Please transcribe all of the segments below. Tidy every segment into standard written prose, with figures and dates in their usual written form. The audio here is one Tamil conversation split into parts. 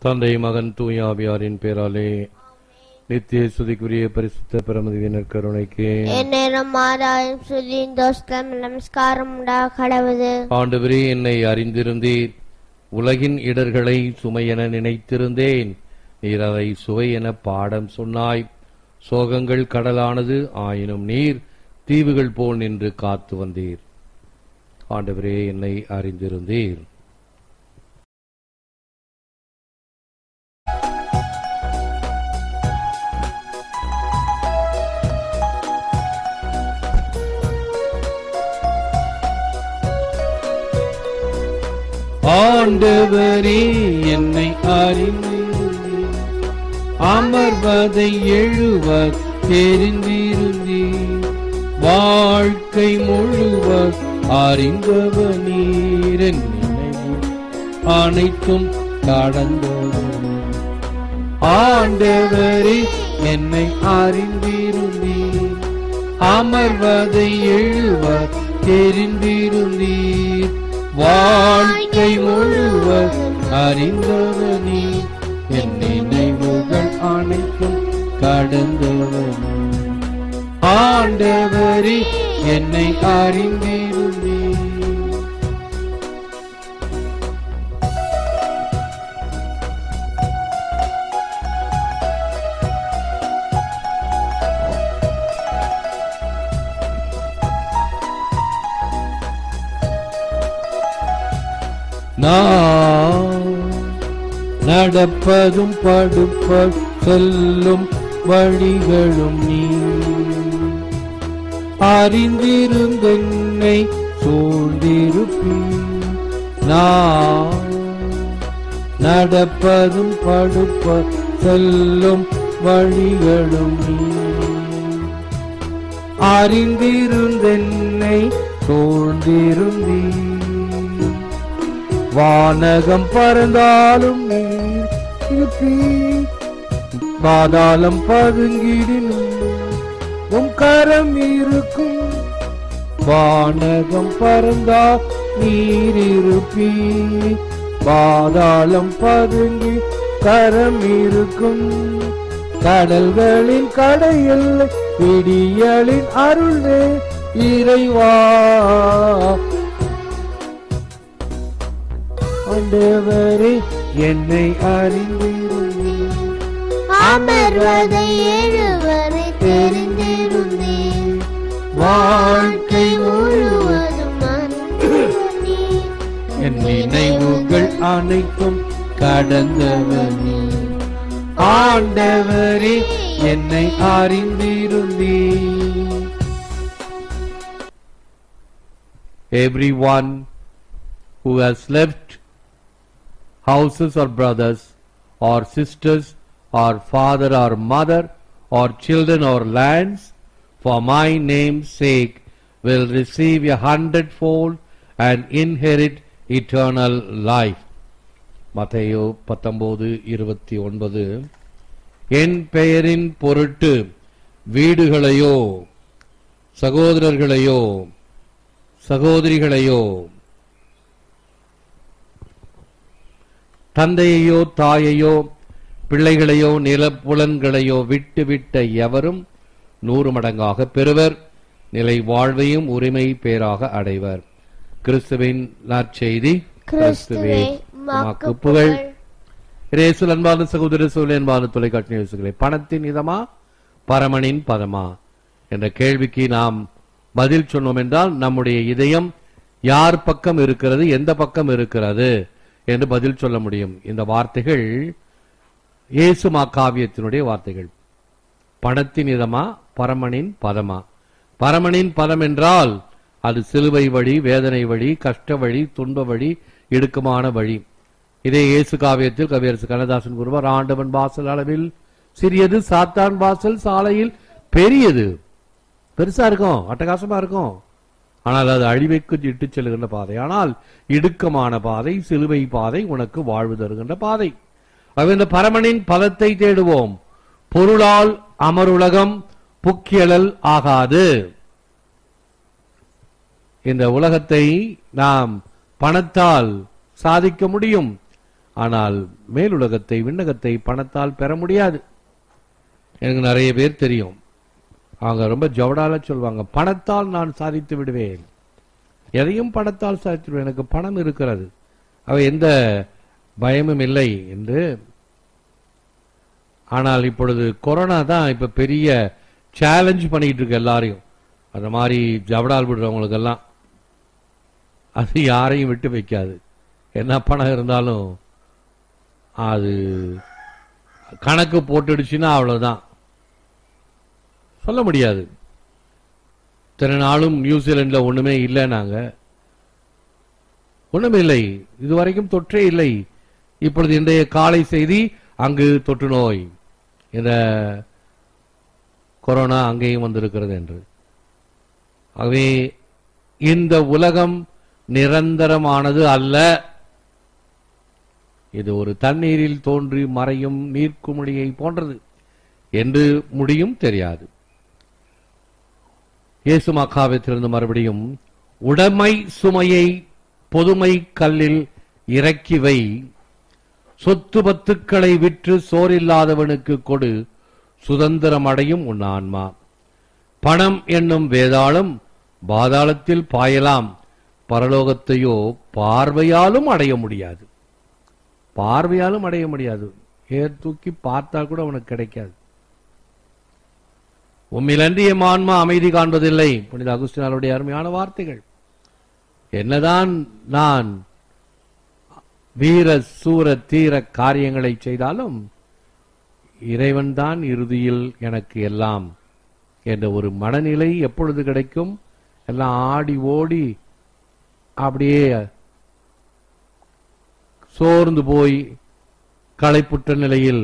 தந்தை மகன் தூய ஆவியாரின் பேராலே நித்திய சுதிக்குரிய பரிசுத்த பிரமதிவினர் கருணைக்கு எந்நேரம் மாதாவின் சுதியின் தோஸ்தம் நமஸ்காரம் உண்டாக கடவுது. ஆண்டவரே, என்னை அறிந்திருந்தீர். உலகின் இடர்களை சுமையென நினைத்திருந்தேன். நீர் அதை சுவை என பாடம் சொன்னாய். சோகங்கள் கடலானது, ஆயினும் நீர் தீவுகள் போல் நின்று காத்து வந்தீர். ஆண்டவரே, என்னை அறிந்திருந்தீர். ஆண்டவரே, என்னை அறிந்திருந்தீர். அமர்வதை எழுவர் தெரிந்திருந்தீர். வாழ்க்கை முழுவர் அறிந்தவர் நீர். என் நினைவு அனைத்தும் கடந்தவர். ஆண்டவரே, என்னை அறிந்திருந்தீர். அமர்வதை எழுவர் தெரிந்திருந்தீர். வாழ்க்கை முழுவர் அறிந்தவர் நீர். என் நினைவுகள் அனைத்தும் கடந்தவர் நீர். ஆண்டவரே, என்னை அறிந்திருந்தீர். நான் நடப்பதும் படுப்ப செல்லும் வழிகளும் நீ அறிந்திருந்தென்னை சூழ்ந்திருப்பீர். நான் நடப்பதும் படுப்ப செல்லும் வழிகளும் நீ அறிந்திருந்தென்னை சூழ்ந்திருந்தீர். வானகம் பறந்தாலும் நீர் இருப்பீர். பாதாளம் பதுங்கிடினும் உம் கரம் இருக்கும். வானகம் பறந்தால் நீர் இருப்பீர். பாதாளம் பதுங்கி கரம் இருக்கும். கடல்களின் கடையில் விடியலின் அருளே இறைவா. ஆண்டவரே, என்னை அறிந்திருந்தீர். அமர்வதை எழுவரை தெரிந்திருந்தீர். வாழ்க்கை முழுவதும் அறிந்தவர் நீர். என் நினைவுகள் அனைத்தும் கடந்தவர் நீர். ஆண்டவரே, என்னை அறிந்திருந்தீர். Everyone who has left houses or brothers or sisters or father or mother or children or lands for my name's sake will receive 100-fold and inherit eternal life. மத்தேயு 19:29. என் பெயரின் பொருட்டு வீடுகளையோ சகோதரர்களையோ சகோதரிகளையோ தந்தையையோ தாயையோ பிள்ளைகளையோ நிலப்புலன்களையோ விட்டுவிட்ட எவரும் 100 மடங்காக பெறுவர். நிலை வாழ்வையும் உரிமை பேராக அடைவர். கிறிஸ்துவின் நற்செய்தி. கிறிஸ்துவே உமக்கு புகழ். இயேசுவில் அன்பான சகோதர சகோதரி, அன்பான தொலைக்காட்சி நிகழ்ச்சிகளே, பணத்தின் இதமா பரமனின் பதமா என்ற கேள்விக்கு நாம் பதில் சொன்னோம் என்றால் நம்முடைய இதயம் யார் பக்கம் இருக்கிறது, எந்த பக்கம் இருக்கிறது என்று பதில் சொல்ல முடியும். இந்த வார்த்தைகள் இயேசு மாகாவியத்தினுடைய வார்த்தைகள். பணத்தின் இதமா பரமனின் பதமா. பரமனின் பதம் என்றால் அது சிலுவை வழி, வேதனை வழி, கஷ்ட வழி, துன்ப வழி, இடுக்கமான வழி. இதே இயேசு காவியத்தில் கவியரசு கண்ணதாசன் கூறுவார், ஆண்டவன் வாசல் அளவில் சிறியது, சாத்தான் வாசல் சாலையில் பெரியது. பெருசா இருக்கும், அட்டகாசமா இருக்கும், ஆனால் அது அழிவைக்கு இட்டு செல்கின்ற பாதை. ஆனால் இடுக்கமான பாதை, சிலுவை பாதை உனக்கு வாழ்வு தருகின்ற பாதை. இந்த பரமனின் பதத்தை தேடுவோம். பொருளால் அமருலகம் புக்கியலல் ஆகாது. இந்த உலகத்தை நாம் பணத்தால் சாதிக்க முடியும். ஆனால் மேலுலகத்தை, விண்ணகத்தை பணத்தால் பெற முடியாது. எனக்கு நிறைய பேர் தெரியும், அவங்க ரொம்ப ஜவடால சொல்வாங்க, பணத்தால் நான் சாதித்து விடுவேன், எதையும் பணத்தால் சாதித்து விடுவேன், எனக்கு பணம் இருக்கிறது, அவை எந்த பயமும் இல்லை என்று. ஆனால் இப்பொழுது கொரோனா தான் இப்ப பெரிய சேலஞ்ச் பண்ணிட்டு இருக்கு எல்லாரையும். அந்த மாதிரி ஜவடால் விடுறவங்களுக்கெல்லாம் அது யாரையும் விட்டு வைக்காது. என்ன பணம் இருந்தாலும் அது கணக்கு போட்டுடுச்சுன்னா அவ்வளவுதான், சொல்ல முடியாது. இத்தனை நாளும் நியூசிலாந்துல ஒண்ணுமே இல்லை, நாங்க ஒண்ணுமே இல்லை, இதுவரைக்கும் தொற்றே இல்லை. இப்பொழுது இன்றைய காலை செய்தி, அங்கு தொற்று நோய் இந்த கொரோனா அங்கேயும் வந்திருக்கிறது என்று. ஆகவே இந்த உலகம் நிரந்தரமானது அல்ல. இது ஒரு தண்ணீரில் தோன்றி மறையும் நீர்க்குமிழியை போன்றது, என்று முடியும் தெரியாது. இயேசு மக்காவிலிருந்து மறுபடியும், உடைமை சுமையை பொதுமை கல்லில் இறக்கி வை, சொத்து பத்துக்களை விற்று சோறில்லாதவனுக்கு கொடு, சுதந்திரம் அடையும் உன் ஆன்மா. பணம் என்னும் வேதாளம் பாதாளத்தில் பாயலாம், பரலோகத்தையோ பார்வையாலும் அடைய முடியாது. பார்வையாலும் அடைய முடியாது, ஏர் தூக்கி பார்த்தா கூட உனக்கு கிடைக்காது. உம்மிலன்றி எம் ஆன்மா அமைதி காண்பதில்லை. புனித அகுஸ்தினாருடைய அருமையான வார்த்தைகள். என்னதான் நான் வீர சூர தீர காரியங்களை செய்தாலும் இறைவன் தான் இறுதியில் எனக்கு எல்லாம் என்ற ஒரு மனநிலை எப்பொழுது கிடைக்கும்? எல்லாம் ஆடி ஓடி அப்படியே சோர்ந்து போய் களைப்புற்ற நிலையில்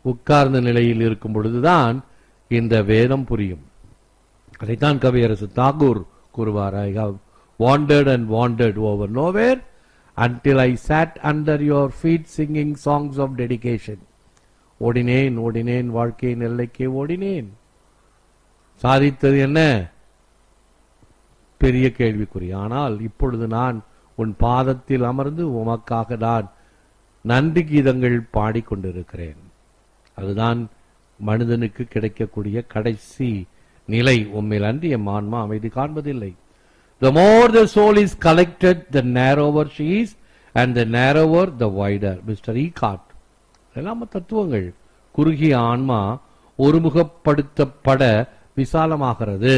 உட்கார்ந்த நிலையில் இருக்கும் பொழுதுதான் இந்த வேதம் புரியும். அதைத்தான் கவியரசு தாகூர் கூறுவார், I have wandered and wandered over nowhere until I sat under your feet singing songs of dedication. ஓடினேன் ஓடினேன் வாழ்க்கையின் எல்லைக்கே ஓடினேன். சாதித்தது என்ன? பெரிய கேள்விக்குறி. ஆனால் இப்பொழுது நான் உன் பாதத்தில் அமர்ந்து உமக்காக நான் நன்றி கீதங்கள் பாடிக்கொண்டிருக்கிறேன். அதுதான் மனிதனுக்கு கிடைக்கக்கூடிய கடைசி நிலை. உம்மில் அன்றி எம் ஆன்மா அமைதி காண்பதில்லை. The more the soul is collected, the narrower she is, and the narrower the wider. Mr. Eckhart. எல்லாம் தத்துவங்கள். குறுகிய ஆன்மா ஒருமுகப்படுத்தப்பட விசாலமாகிறது.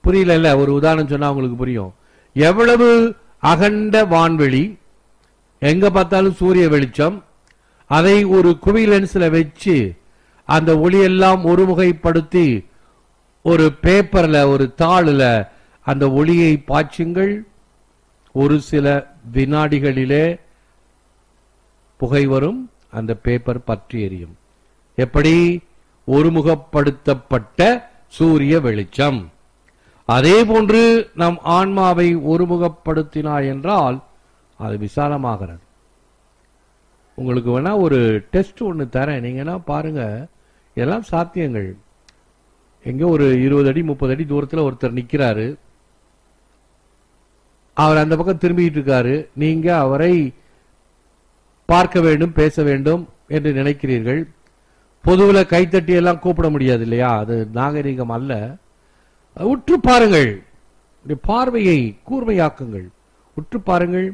புரியல? ஒரு உதாரணம் சொன்னா உங்களுக்கு புரியும். எவ்வளவு அகண்ட வான்வெளி, எங்க பார்த்தாலும் சூரிய வெளிச்சம், அதை ஒரு குவி லென்ஸ்ல வச்சு அந்த ஒளியெல்லாம் ஒருமுகைப்படுத்தி ஒரு பேப்பர்ல, ஒரு தாளில் அந்த ஒளியை பாய்ச்சுங்கள், ஒரு சில வினாடிகளிலே புகை வரும், அந்த பேப்பர் பற்றி எரியும். எப்படி? ஒருமுகப்படுத்தப்பட்ட சூரிய வெளிச்சம். அதே போன்று நம் ஆன்மாவை ஒருமுகப்படுத்தினார் என்றால் அது விசாலமாகிறது. உங்களுக்கு வேணா ஒரு டெஸ்ட் ஒன்று தரேன், நீங்க பாருங்க. இதெல்லாம் சாத்தியங்கள். எங்க ஒரு 20 அடி 30 அடி தூரத்தில் ஒருத்தர் நிக்கிறாரு, அவர் அந்த பக்கம் திரும்பிட்டு இருக்காரு. நீங்க அவரை பார்க்க வேண்டும், பேச வேண்டும் என்று நினைக்கிறீர்கள். பொதுவில் கைத்தட்டி எல்லாம் கூப்பிட முடியாது இல்லையா? அது நாகரிகம் அல்ல. உற்று பாருங்கள், பார்வையை கூர்மையாக்குங்கள், உற்று பாருங்கள்.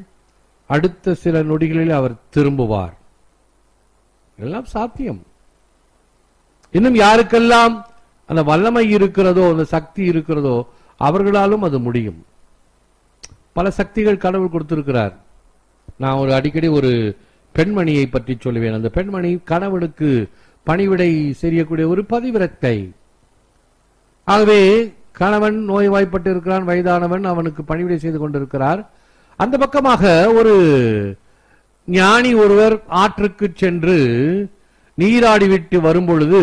அடுத்த சில நொடிகளில் அவர் திரும்புவார். எல்லாம் சாத்தியம். இன்னும் யாருக்கெல்லாம் அந்த வல்லமை இருக்கிறதோ, அந்த சக்தி இருக்கிறதோ, அவர்களாலும் அது முடியும். பல சக்திகள் கடவுள் கொடுத்திருக்கிறார். நான் அடிக்கடி ஒரு பெண்மணியை பற்றி சொல்லுவேன். அந்த பெண்மணி கணவனுக்கு பணிவிடை செய்யக்கூடிய ஒரு பதிவிரத்தை. ஆகவே கணவன் நோய்வாய்ப்பட்டு இருக்கிறான், வயதானவன், அவனுக்கு பணிவிடை செய்து கொண்டிருக்கிறார். அந்த பக்கமாக ஒரு ஞானி ஒருவர் ஆற்றுக்கு சென்று நீராடி விட்டு வரும் பொழுது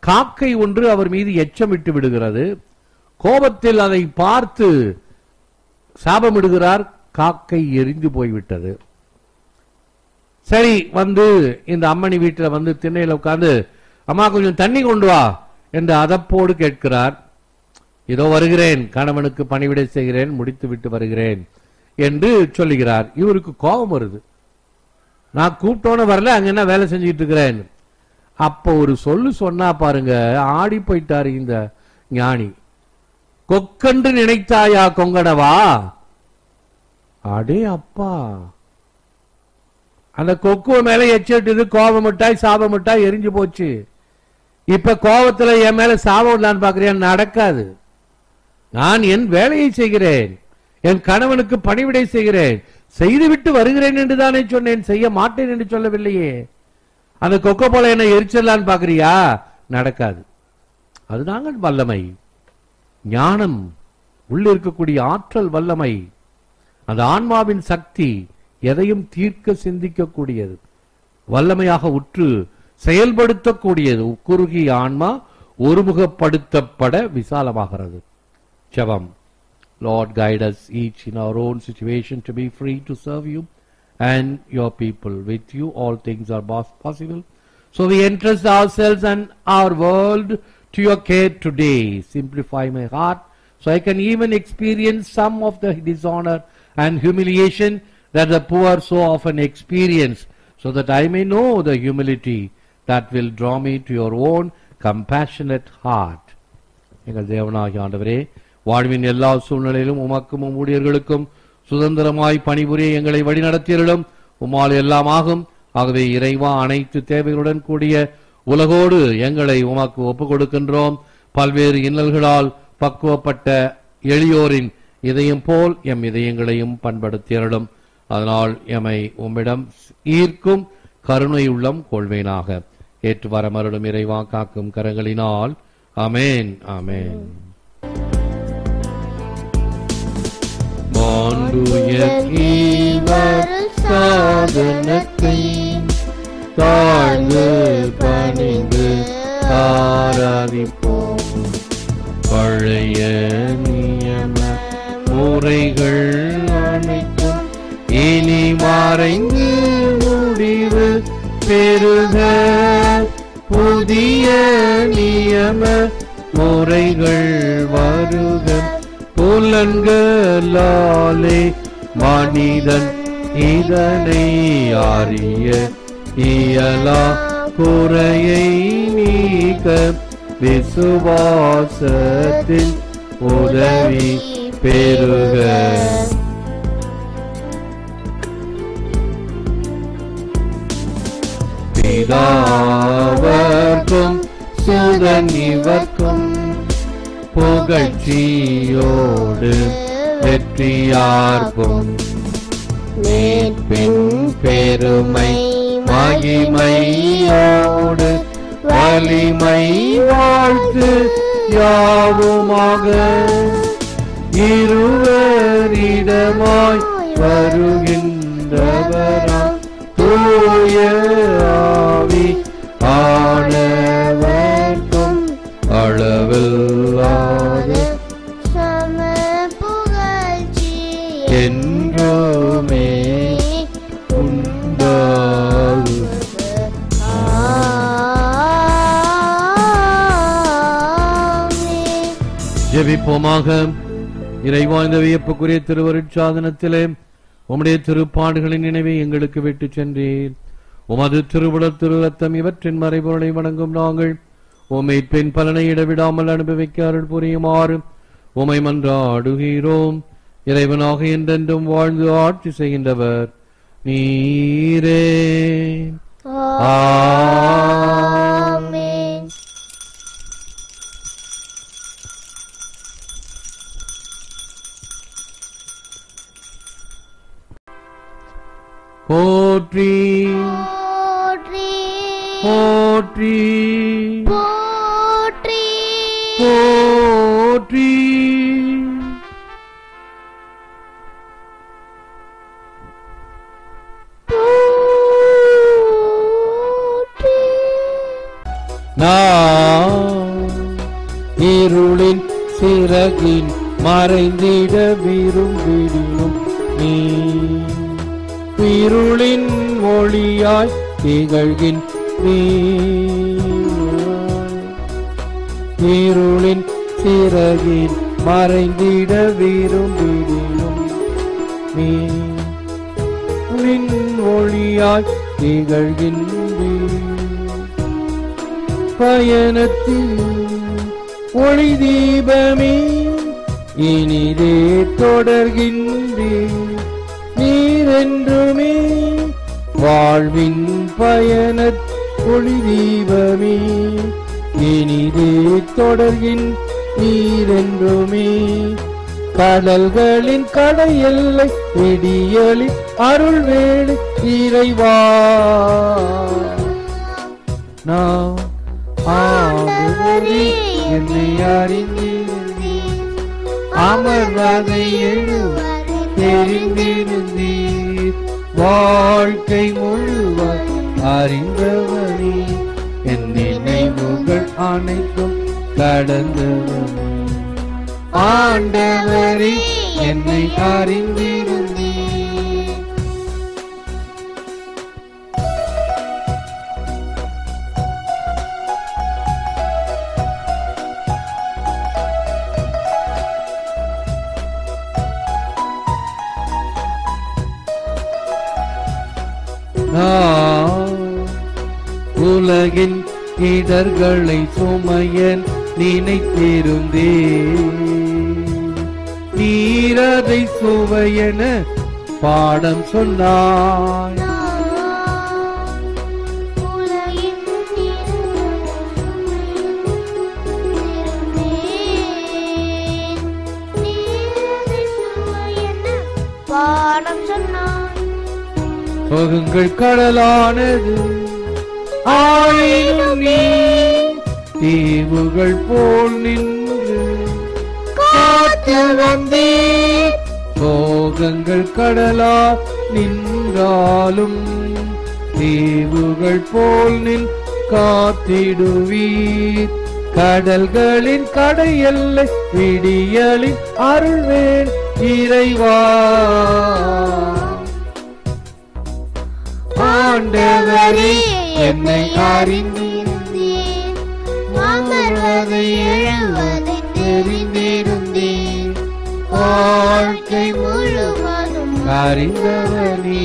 காக்கை ஒன்று அவர் மீது எச்சமிட்டு விடுகிறது. கோபத்தில் அதை பார்த்து சாபமிடுகிறார். காக்கை எரிந்து போய்விட்டது. சரி, வந்து இந்த அம்மணி வீட்டில் வந்து திண்ணையில் உட்கார்ந்து, அம்மா கொஞ்சம் தண்ணி கொண்டு வா என்று அதப்போடு கேட்கிறார். இதோ வருகிறேன், கணவனுக்கு பணிவிடை செய்கிறேன், முடித்து விட்டு வருகிறேன் என்று சொல்லுகிறார். இவருக்கு கோபம் வருது. நான் கூப்பிட்டோன்னு வரல, அங்க என்ன வேலை செஞ்சுட்டு இருக்கிறேன். அப்ப ஒரு சொல்லு சொன்னா பாருங்க, ஆடி போயிட்டாரு இந்த ஞானி. கொக்கென்று நினைத்தாயா கொங்கணவா? அடே அப்பா, அந்த கொக்குவ மேல எச்சிட்டு கோபமிட்டாய் சாபமிட்டாய் எரிஞ்சு போச்சு. இப்ப கோபத்துல என் மேல சாபம் இல்லான்னு பாக்குறியா? நடக்காது. நான் என் வேலையை செய்கிறேன், என் கணவனுக்கு பணிவிடை செய்கிறேன், செய்துவிட்டு வருகிறேன் என்று தானே சொன்னேன், செய்ய மாட்டேன் என்று சொல்லவில்லையே. அந்த கொக்க போல என்ன எரிச்சிடலான்னு பாக்குறியா? நடக்காது. அதுதாங்க வல்லமை, ஞானம், உள்ள இருக்கக்கூடிய ஆற்றல், வல்லமை, அந்த ஆன்மாவின் சக்தி, எதையும் தீர்க்க சிந்திக்கக்கூடியது, வல்லமையாக உற்று செயல்படுத்தக்கூடியது. குறுகிய ஆன்மா ஒருமுகப்படுத்தப்பட விசாலமாகிறது. ஜெபம். Lord, guide us each in our own situation to be free to serve you and your people. With you all things are possible. So we entrust ourselves and our world to your care today. Simplify my heart so I can even experience some of the dishonor and humiliation that the poor so often experience, so that I may know the humility that will draw me to your own compassionate heart. எங்கள் தேவனாகிய ஆண்டவரே, வாழ்வின் எல்லா சூழ்நிலையிலும் உமக்கும் ஊழியர்களுக்கும் சுதந்திரமாய் பணிபுரிய எங்களை வழிநடத்தியருளும். உம்மால் எல்லாம் ஆகும். ஆகவே இறைவா, அனைத்து தேவைகளுடன் கூடிய உலகோடு எங்களை உமக்கு ஒப்புக் கொடுக்கின்றோம். பல்வேறு இன்னல்களால் பக்குவப்பட்ட எளியோரின் இதயம் போல் எம் இதயங்களையும் பண்படுத்தியருளும். அதனால் எமை உம்மிடம் ஈர்க்கும் கருணை உள்ளம் கொள்வேனாக. ஏற்று வரமருளும் இறைவா, காக்கும் கரங்களினால். ஆமென், ஆமென். சாதனத்தை தாழ்ந்து பணிந்து ஆராதிப்போம். பழைய நியம முறைகள் அனைத்தும் இனி மறைந்து முடிவு பெறுக. புதிய நியம முறைகள் வருக. புலன்களாலே மனிதன் இதனை அறிய இயலா. குறையை நீக்க விசுவாசத்தின் உதவி பெறுக. பிதாவர்க்கும் சுதன் இவர்க்கும் புகழ்ச்சியோடு வெற்றியார்க்கும் மீட்பின் பெருமை மகிமையோடு வலிமை வாழ்த்து யாவுமாக. இருவரிடமாய் வருகின்றவராம் தூய ஆவி ஆனவர்க்கும் அளவில்லாத சம புகழ்ச்சி என்றுமே உண்டாகுக. ஆமென். ஜெபிப்போமாக. இறைவா, இந்த வியப்புக்குரிய திருவருட்சாதனத்திலே உம்முடைய திருப்பாடுகளின் நினைவை எங்களுக்கு விட்டு சென்றீர். உமது திருவுடல் திரு ரத்தம் இவற்றின் மறைபொருளை வணங்கும் நாங்கள் உம்மை பெண் பலனை இடைவிடாமல் அனுபவிக்க அருள் புரியுமாறு உம்மை மன்றாடுகிறோம். இறைவனாக என்றென்றும் வாழ்ந்து ஆட்சி செய்கின்றவர் நீரே. ஆமென். போற்றி போற்றி போற்றி போற்றி போற்றி. போற்றி. நான் இருளின் சிறகின் மறைந்திட விரும்பிடும் நீ இருளின் ஒளியாய் திகழ்கின் நீ. இருளின் சிறகின் மறைந்திட விரும்பிடும் நீ. ஒளியாய் திகழ்கின்றேன். பயணத்தில் ஒளி தீபமே இனிதே தொடர்கின்றேன். நீரென்றுமே வாழ்வின் பயண ஒளி தீபமே இனிதே தொடர்கின். நீரென்றுமே கடல்களின் கடையெல்லை விடியலின் அருள் வேளை இறைவா. நான் ஆண்டவரே என்னை அறிந்திருந்தேன், அமர்வதை எழுவதை தெரிந்திருந்தீர். வாழ்க்கை முழுவதும் அறிந்தவனே, என் நினைவுகள் அனைத்தும் கடந்தவனே. ஆண்டவரே என்னை அறிந்திருந்தீர். உலகின் இடர்களை சுமையன் நினைத்திருந்தேன். நீரதை சுவையென பாடம் சொன்னாய். போகுங்கள் கடலானது ஆயினும் நீ தீவுகள் போல் நின்று காத்து வந்தே. போகங்கள் கடலா நின்றாலும் தீவுகள் போல் நின் காத்திடுவீர். கடல்களின் கடையெல்லை விடியலின் அருள்வேன் இறைவா. ஆண்டவரே என்னை அறிந்திருந்தீர், அமர்வதை எழுவதை தெரிந்திருந்தீர். வாழ்க்கை முழுவதும் அறிந்தவனே,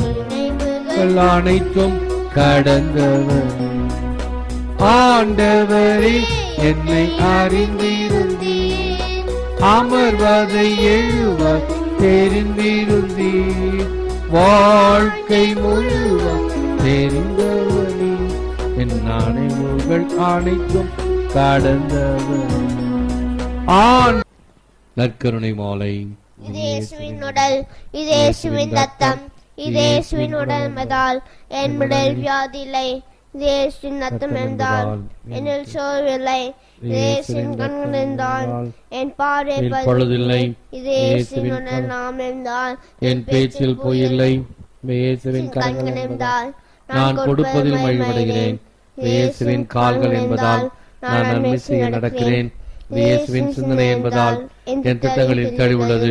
நினைவுகள் அனைத்தும் கடந்தவனே. ஆண்டவரே என்னை அறிந்திருந்தீர், அமர்வதை எழுவதை தெரிந்திருந்தீர். வாழ்க்கை முழுவதும் தெரிந்தவனே, என் நினைவுகள் அனைத்தும் கடந்தவனே. நற்கருணை மாலை. இது இயேசுவின் உடல், இது இயேசுவின் ரத்தம், இது இயேசுவின் உடல் என்பதால் என் உடல் வியாதியில்லை. இது இயேசுவின் ரத்தம் என்றால் என்னில் சோர்வில்லை. இது இயேசுவின் கண்கள் என்றால் என் பார்வை பழுதில்லை. இது இயேசுவின் உடல் நாம் என்றால் என் பேச்சில் பொய்யில்லை. இயேசுவின் கண்கள் என்றால் நான் கொடுப்பதில் மகிழ்வடைகிறேன். இயேசுவின் கால்கள் என்பதால் நான் நன்மை செய்ய நடக்கிறேன். இயேசுவின் சிந்தனை என்பதால் என் திட்டங்களில் தெளிவுள்ளது.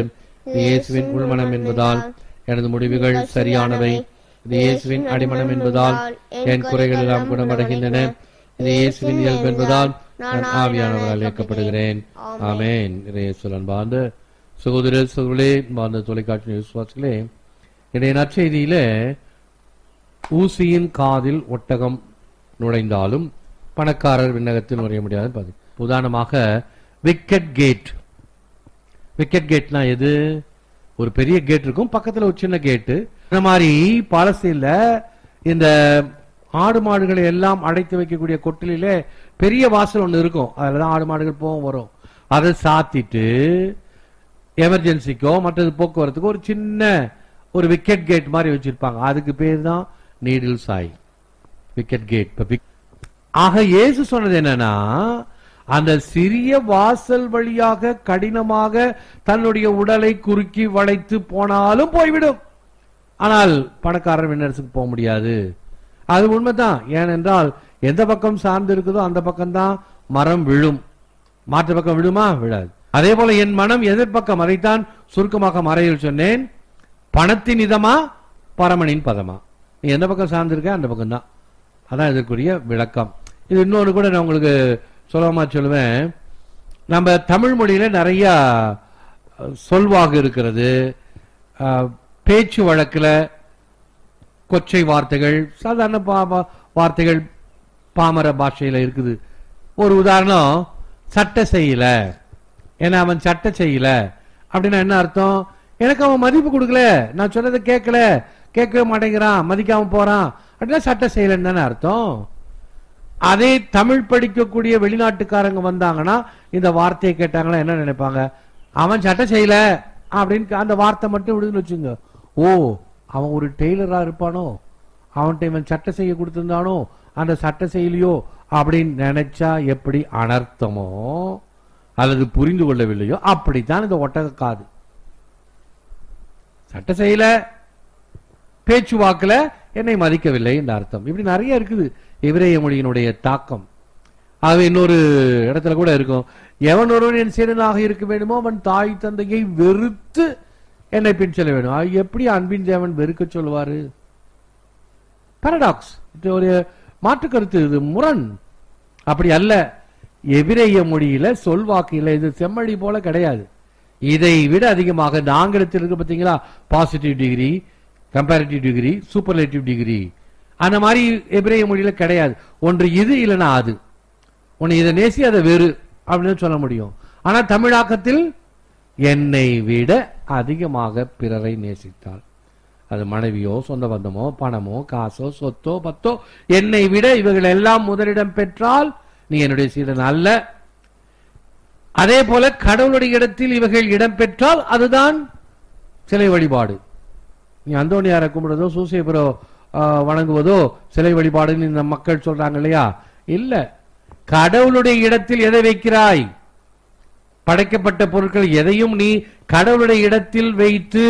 இயேசுவின் உள்மனம் என்பதால் எனது முடிவுகள் சரியானவை. இயேசுவின் அடிமனம் என்பதால் என் குறைகள் எல்லாம் குணமடைகின்றன. இயேசுவின் இயல்பு என்பதால் நான் ஆவியானவரால் இயக்கப்படுகிறேன். ஆமென். இயேசுவின் அன்பார்ந்த சகோதர சகோதரர்களே, அன்பார்ந்த தொலைக்காட்சி விசுவாசிகளே, இன்றைய நற்செய்தியில ஊசியின் காதில் ஒட்டகம் நுழைந்தாலும் பணக்காரர் விண்ணகத்தில் நுழைய முடியாது. உதாரணமாக விக்கெட் கேட். விக்கெட் கேட்னா எது? ஒரு பெரிய கேட் இருக்கும், பக்கத்துல ஒரு சின்ன கேட்டு. இந்த மாதிரி பாலஸ்தீன்ல இந்த ஆடு மாடுகளை எல்லாம் அடைத்து வைக்கக்கூடிய கொட்டில பெரிய வாசல் ஒண்ணு இருக்கும். அதுலதான் ஆடு மாடுகள் போகும் வரும். அதை சாத்திட்டு எமர்ஜென்சிக்கோ மற்றது போக்குவரத்துக்கோ ஒரு சின்ன ஒரு விக்கெட் கேட் மாதிரி வச்சிருப்பாங்க. அதுக்கு பேர் தான் நீடில் சாய் விக்கெட் கேட். ஆக இயேசு சொன்னது என்னன்னா, அந்த சிறிய வாசல் வழியாக கடினமாக தன்னுடைய உடலை குறுக்கி வளைத்து போனாலும் போய்விடும். ஆனால் பணக்காரர் விண்ணரசுக்கு போக முடியாது. அது உண்மைதான். ஏனென்றால் எந்த பக்கம் சார்ந்து இருக்குதோ அந்த பக்கம்தான் மரம் விழும். மாற்று பக்கம் விழுமா? விழாது. அதே போல என் மனம் எதிர்பக்கம், அதைத்தான் சுருக்கமாக மறையில் சொன்னேன். பணத்தின் இதமா பரமனின் பதமா? நீ எந்த பக்கம் சார்ந்திருக்க அந்த பக்கம் தான். அதான் இதற்குரிய விளக்கம். இது இன்னொன்று கூட நான் உங்களுக்கு சுலபமா சொல்லுவேன். நம்ம தமிழ் மொழியில நிறைய சொல்வாகு இருக்கிறது. பேச்சு வழக்குல கொச்சை வார்த்தைகள், சாதாரண வார்த்தைகள் பாமர பாஷையில இருக்குது. ஒரு உதாரணம், சட்டை செய்யல, ஏன்னா அவன் சட்டை செய்யல அப்படின்னா என்ன அர்த்தம்? எனக்கு அவன் மதிப்பு கொடுக்கல, நான் சொன்னதை கேட்கவே மாட்டேங்கிறான், மதிக்காம போறான் அப்படின்னா சட்டை செய்யலன்னு தானே அர்த்தம். அதே தமிழ் படிக்கக்கூடிய வெளிநாட்டுக்காரங்க வந்தாங்கன்னா இந்த வார்த்தையை கேட்டாங்கன்னா என்ன நினைப்பாங்க? அவன் சட்டை செய்யல அப்படின்னு அந்த வார்த்தை மட்டும் விடுதுன்னு வச்சுங்க. ஓ, அவன் ஒரு டெய்லரா இருப்பானோ, அவன்கிட்ட இவன் சட்டை செய்ய கொடுத்திருந்தானோ, அந்த சட்டை செய்யலையோ அப்படின்னு நினைச்சா எப்படி அனர்த்தமோ அல்லது புரிந்து கொள்ளவில்லையோ அப்படித்தான் இந்த ஒட்டக காது. சட்டை செய்யல, பேச்சுவாக்குல என்னை மதிக்கவில்லை என்ற அர்த்தம். இப்படி நிறைய இருக்குது எபிரேய மொழியினுடைய தாக்கம். ஆகவே இன்னொரு இடத்துல கூட இருக்கும், எவன் ஒருவன் என் சீடனாக இருக்க வேண்டுமோ அவன் தாய் தந்தையை வெறுத்து என்னை பின் செல்ல வேண்டும். எப்படி அன்பின் தேவன் வெறுக்க சொல்லுவாரு? பாரடாக்ஸ், ஒரு மாற்று கருத்து, இது முரண். அப்படி அல்ல. எபிரேய மொழியில சொல்வாக்கு இது செம்மொழி போல கிடையாது. இதை விட அதிகமாக இந்த ஆங்கிலத்தில் இருக்கு பார்த்தீங்களா, positive degree, comparative degree, superlative degree, அந்த மாதிரி எபிரேய மொழியில கிடையாது. ஒன்று இது இல்லைன்னா அது, ஒன்னு இதை நேசி அதை வேறு அப்படின்னு சொல்ல முடியும். ஆனா தமிழாக்கத்தில் என்னை விட அதிகமாக பிறரை நேசித்தாள், அது மனைவியோ சொந்த பந்தமோ பணமோ காசோ சொத்தோ பத்தோ, என்னை விட இவர்கள் எல்லாம் முதலிடம் பெற்றால் நீ என்னுடைய சீடன் அல்ல. அதே போல கடவுளுடைய இடத்தில் இவர்கள் இடம் பெற்றால் அதுதான் சிலை வழிபாடு. நீ அந்தோனியாரை கும்பிடுறதோ சூசேபரோ வணங்குவதோ சிலை வழிபாடுன்னு இந்த மக்கள் சொல்றாங்க இல்லையா? இல்ல, கடவுளுடைய இடத்தில் எதை வைக்கிறாய்? படைக்கப்பட்ட பொருட்கள் எதையும் நீ கடவுளுடைய இடத்தில் வைத்து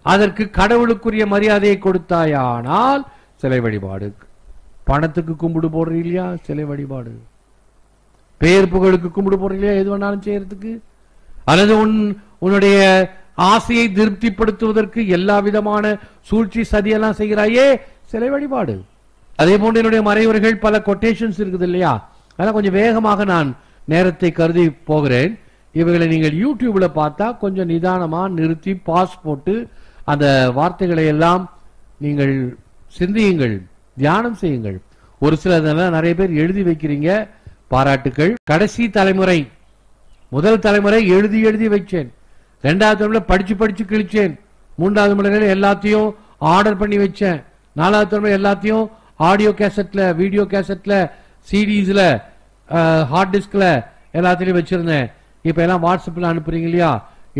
அதற்கு கடவுளுக்குரிய மரியாதையை கொடுத்தாயானால் சிலை வழிபாடு. பணத்துக்கு கும்பிடு போடுற இல்லையா சிலை வழிபாடு, பேர் புகழுக்கு கும்பிடு போடுற இல்லையா எது வேணாலும் செய்யறதுக்கு, அல்லது உன்னுடைய ஆசையை திருப்திப்படுத்துவதற்கு எல்லா விதமான சூழ்ச்சி சதியெல்லாம் செய்கிறாயே சிலை வழிபாடு. அதே போன்று என்னுடைய மறைவர்கள் பல கொட்டேஷன்ஸ் இருக்குது இல்லையா? அதெல்லாம் கொஞ்சம் வேகமாக நான் நேரத்தை கருதி போகிறேன். இவைகளை நீங்கள் யூடியூப்ல பார்த்தா கொஞ்சம் நிதானமா நிறுத்தி பாஸ் போட்டு அந்த வார்த்தைகளை எல்லாம் நீங்கள் சிந்தியுங்கள், தியானம் செய்யுங்கள். ஒரு சிலதெல்லாம் நிறைய பேர் எழுதி வைக்கிறீங்க, பாராட்டுக்கள். கடைசி தலைமுறை, முதல் தலைமுறை எழுதி எழுதி வச்சேன், ரெண்டாவது தலைமுறை படிச்சு படிச்சு கிழிச்சேன், மூன்றாவது முறையில எல்லாத்தையும் ஆர்டர் பண்ணி வச்சேன், நாலாவது தலைமுறை எல்லாத்தையும் ஆடியோ கேசட்ல, வீடியோ கேசட்ல, சிடிஸ்ல, ஹார்ட் டிஸ்க்ல எல்லாத்திலையும் வச்சிருந்தேன். இப்ப எல்லாம் வாட்ஸ்அப்ல அனுப்புறீங்க இல்லையா,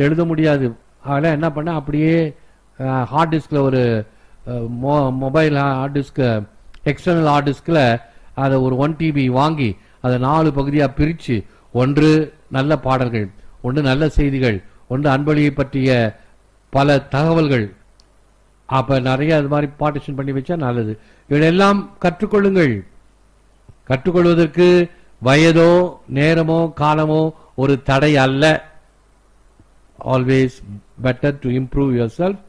எழுத முடியாது. அதெல்லாம் என்ன பண்ண, அப்படியே ஹார்ட் டிஸ்க்ல ஒரு mobile hard disk, external hard டிஸ்க்ல அதை ஒரு 1 TB வாங்கி அதை 4 பகுதியா பிரிச்சு, ஒன்று நல்ல பாடல்கள், ஒன்று நல்ல செய்திகள், ஒன்று அன்பளியை பற்றிய பல தகவல்கள், அப்ப நிறைய அது மாதிரி பார்ட்டிஷன் பண்ணி வச்சா நல்லது. இவையெல்லாம் கற்றுக்கொள்ளுங்கள். கற்றுக்கொள்வதற்கு வயதோ நேரமோ காலமோ ஒரு தடை அல்ல. Always better to improve yourself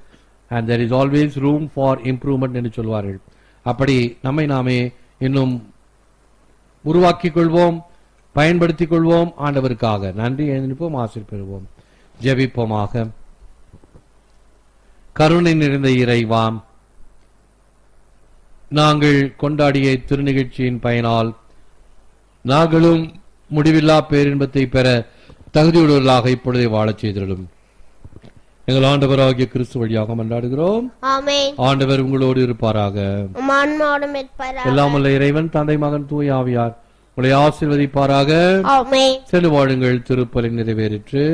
and there is always room for improvement என்று சொல்வார்கள். அப்படி நம்மை நாமே இன்னும் உருவாக்கிக் கொள்வோம், பயன்படுத்திக் கொள்வோம். ஆண்டவருக்காக நன்றி எழுந்திருப்போம், ஆசீர் பெறுவோம். ஜெபிப்போமாக. கருணை நிறைந்த இறைவாம், நாங்கள் கொண்டாடிய திருநிகழ்ச்சியின் பயனால் நாங்களும் முடிவில்லா பேரின்பத்தை பெற தகுதியுள்ளவர்களாக இப்பொழுதே வாழச் செய்திடும் எங்கள் ஆண்டவராகிய கிறிஸ்து வழியாக மன்றாடுகிறோம். ஆண்டவர் உங்களோடு இருப்பாராக. எல்லாம் வல்ல இறைவன் தந்தை மகன் தூய ஆவியார் உங்களை ஆசீர்வதிப்பாராக. சென்று வாழுங்கள், திருப்பலி நிறைவேறிற்று.